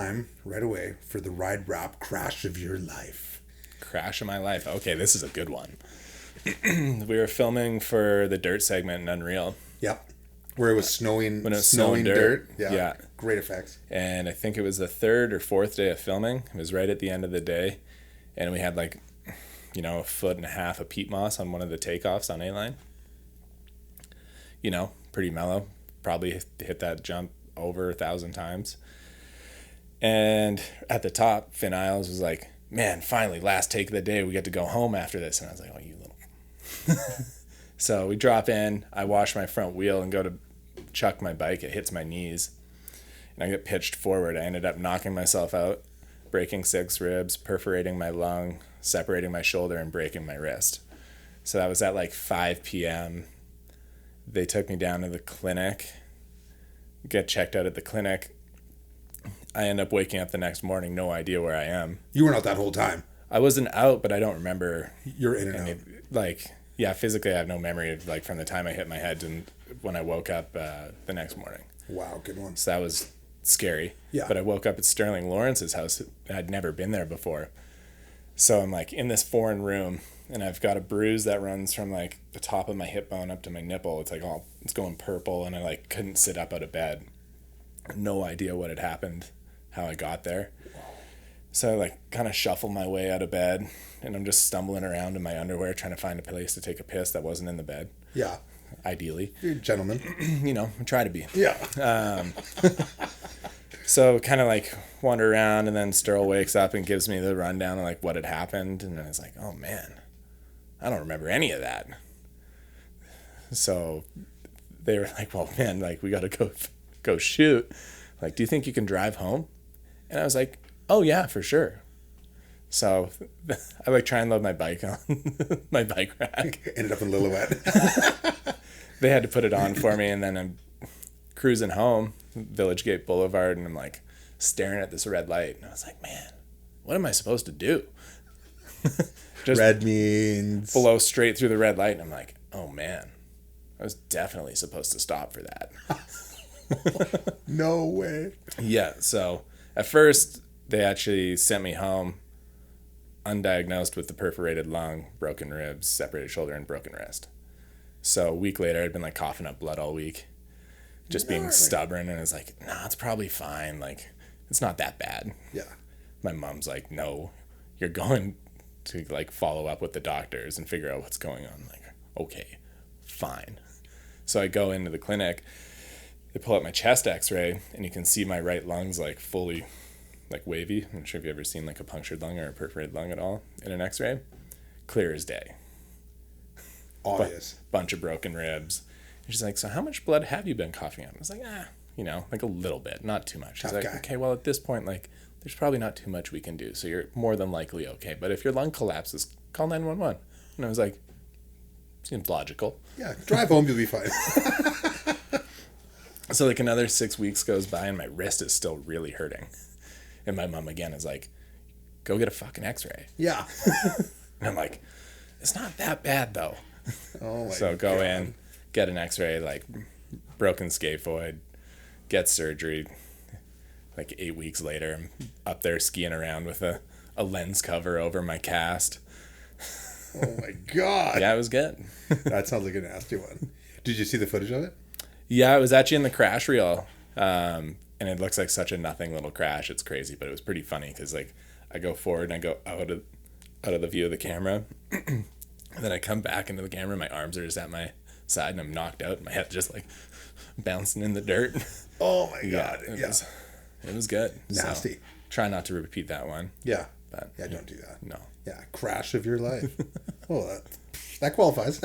time right away for the ride wrap crash of your life. Crash of my life. Okay, this is a good one. We were filming for the dirt segment in Unreal. Yep. Where it was snowing. When it was snowing dirt. Yeah. Great effects. And I think it was the third or fourth day of filming. It was right at the end of the day. And we had like, a foot and a half of peat moss on one of the takeoffs on A-line. Pretty mellow. Probably hit that jump over 1,000 times. And at the top, Finn Isles was like, man, finally, last take of the day, we get to go home after this. And I was like, oh, you little... So we drop in, I wash my front wheel and go to chuck my bike. It hits my knees. And I get pitched forward. I ended up knocking myself out, breaking 6 ribs, perforating my lung, separating my shoulder, and breaking my wrist. So that was at like 5 p.m. They took me down to the clinic, get checked out at the clinic. I end up waking up the next morning, no idea where I am. You weren't out that whole time. I wasn't out, but I don't remember. You're in and out. Physically I have no memory of from the time I hit my head to when I woke up the next morning. Wow, good one. So that was scary. Yeah. But I woke up at Sterling Lawrence's house. I'd never been there before. So I'm in this foreign room, and I've got a bruise that runs from the top of my hip bone up to my nipple. It's it's going purple, and I couldn't sit up out of bed. No idea what had happened, how I got there. So I kind of shuffle my way out of bed, and I'm just stumbling around in my underwear trying to find a place to take a piss that wasn't in the bed. Yeah. Ideally. You're a gentleman. I try to be. Yeah. So kind of wander around, and then Sterl wakes up and gives me the rundown of what had happened. And I was like, oh man, I don't remember any of that. So they were like, well, man, we got to go shoot. Do you think you can drive home? And I was like, oh yeah, for sure. So I try and load my bike on my bike rack. Ended up in Lillooet. They had to put it on for me, and then I'm cruising home, Village Gate Boulevard, and I'm staring at this red light, and I was like, man, what am I supposed to do? Just red means blow straight through the red light, and I'm like, oh man, I was definitely supposed to stop for that. No way. Yeah, so at first they actually sent me home undiagnosed with the perforated lung, broken ribs, separated shoulder, and broken wrist. So a week later, I'd been coughing up blood all week, just being stubborn, and I was like, nah, it's probably fine. It's not that bad. Yeah. My mom's like, no, you're going to follow up with the doctors and figure out what's going on. I'm like, okay, fine. So I go into the clinic, they pull out my chest x-ray, and you can see my right lung's fully wavy. I'm not sure if you've ever seen a punctured lung or a perforated lung at all in an x-ray. Clear as day. Obvious. Bunch of broken ribs. And she's like, so how much blood have you been coughing up? I was like, a little bit, not too much. She's like, guy. okay, well at this point, there's probably not too much we can do. So you're more than likely okay. But if your lung collapses, call 911. And I was like, seems logical. Yeah, drive home, you'll be fine. So another 6 weeks goes by, and my wrist is still really hurting. And my mom again is like, go get a fucking x-ray. Yeah. And I'm like, it's not that bad though. Oh my So go God. in, get an x-ray, broken scaphoid, get surgery. 8 weeks later, I'm up there skiing around with a lens cover over my cast. Oh my God. Yeah, it was good. That sounds like a nasty one. Did you see the footage of it? Yeah, it was actually in the crash reel. And it looks like such a nothing little crash. It's crazy, but it was pretty funny because I go forward and I go out of the view of the camera. And then I come back into the camera, my arms are just at my side, and I'm knocked out, and my head just bouncing in the dirt. Oh my God. It was good. Nasty. So, try not to repeat that one. Yeah. But Yeah, don't do that. No. Yeah, crash of your life. Oh, that qualifies.